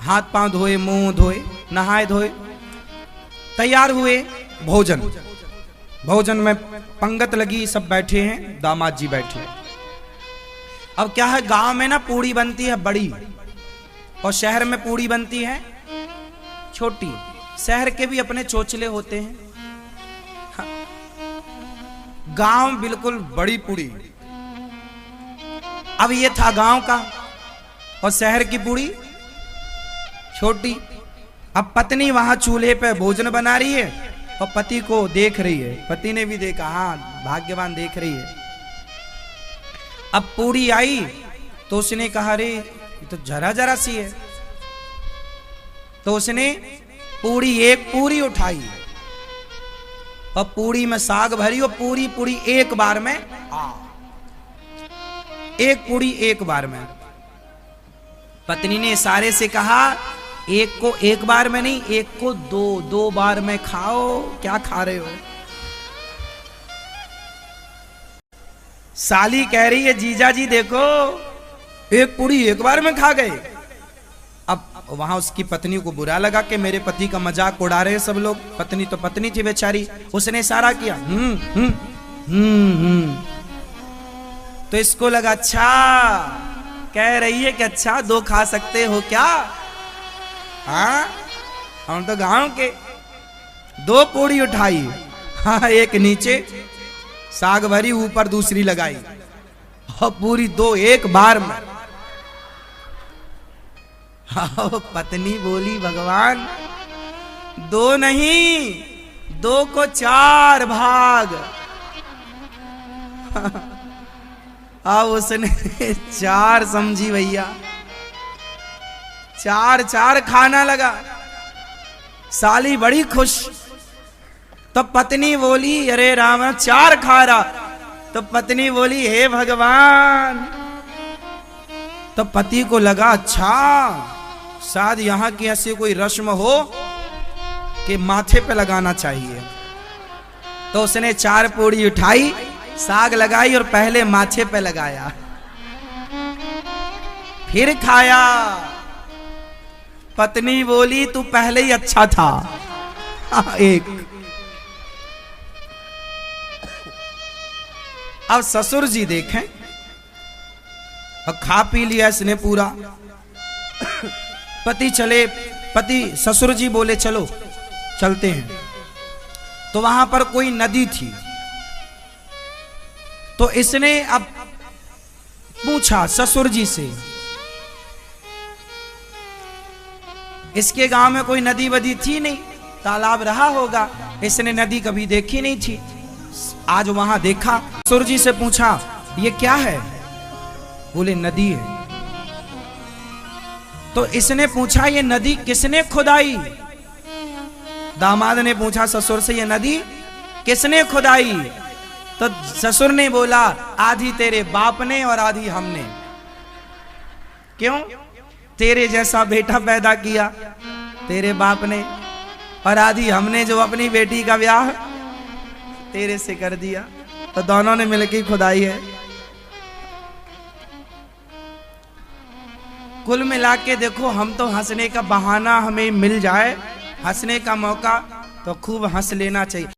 हाथ पांव धोए, मुंह धोए, नहाए धोए, तैयार हुए। भोजन में पंगत लगी, सब बैठे हैं, दामाद जी बैठे हैं। अब क्या है, गांव में ना पूड़ी बनती है बड़ी और शहर में पूड़ी बनती है छोटी। शहर के भी अपने चोचले होते हैं। हाँ। गांव बिल्कुल बड़ी पूड़ी। अब ये था गांव का और शहर की पूड़ी छोटी। अब पत्नी वहां चूल्हे पे भोजन बना रही है और पति को देख रही है। पति ने भी देखा, हाँ भाग्यवान देख रही है। अब पूड़ी आई तो उसने कहा, अरे ये तो जरा जरा सी है। तो उसने एक पूरी उठाई और पूड़ी में साग भरी और पूरी एक बार में, एक पूड़ी एक बार में। पत्नी ने इशारे से कहा, एक को एक बार में नहीं, एक को दो बार में खाओ। क्या खा रहे हो? साली कह रही है, जीजा जी देखो एक पूड़ी एक बार में खा गए। अब वहां उसकी पत्नी को बुरा लगा कि मेरे पति का मजाक उड़ा रहे हैं सब लोग। पत्नी तो पत्नी थी बेचारी, उसने इशारा किया तो इसको लगा, अच्छा कह रही है कि अच्छा 2 खा सकते हो क्या? हाँ, हम तो गांव के। 2 पूड़ी उठाई, हाँ एक नीचे साग भरी, ऊपर दूसरी लगाई और पूरी 2 एक बार में। हाँ, पत्नी बोली, भगवान 2 नहीं, 2 को 4 भाग। अब उसने 4 समझी भैया, 4 खाना लगा। साली बड़ी खुश। तो पत्नी बोली, अरे राम 4 खा रहा। तो पत्नी बोली, हे भगवान। तो पति को लगा, अच्छा शायद यहां की ऐसी कोई रस्म हो कि माथे पे लगाना चाहिए। तो उसने 4 पूड़ी उठाई, साग लगाई और पहले माथे पे लगाया, फिर खाया। पत्नी बोली, तू पहले ही अच्छा था। एक। अब ससुर जी देखें, और खा पी लिया इसने पूरा। पति ससुर जी बोले, चलो चलते हैं। तो वहां पर कोई नदी थी। तो इसने अब पूछा ससुर जी से, इसके गांव में कोई नदी वदी थी नहीं, तालाब रहा होगा, इसने नदी कभी देखी नहीं थी। आज वहां देखा। ससुर जी से पूछा, ये क्या है? बोले नदी है। तो इसने पूछा, ये नदी किसने खुदाई? दामाद ने पूछा ससुर से, ये नदी किसने खुदाई? तो ससुर ने बोला, आधी तेरे बाप ने और आधी हमने। क्यों? तेरे जैसा बेटा पैदा किया तेरे बाप ने, और आधी हमने जो अपनी बेटी का ब्याह तेरे से कर दिया। तो दोनों ने मिलकर खुदाई है। कुल मिला के देखो, हम तो हंसने का बहाना हमें मिल जाए, हंसने का मौका, तो खूब हंस लेना चाहिए।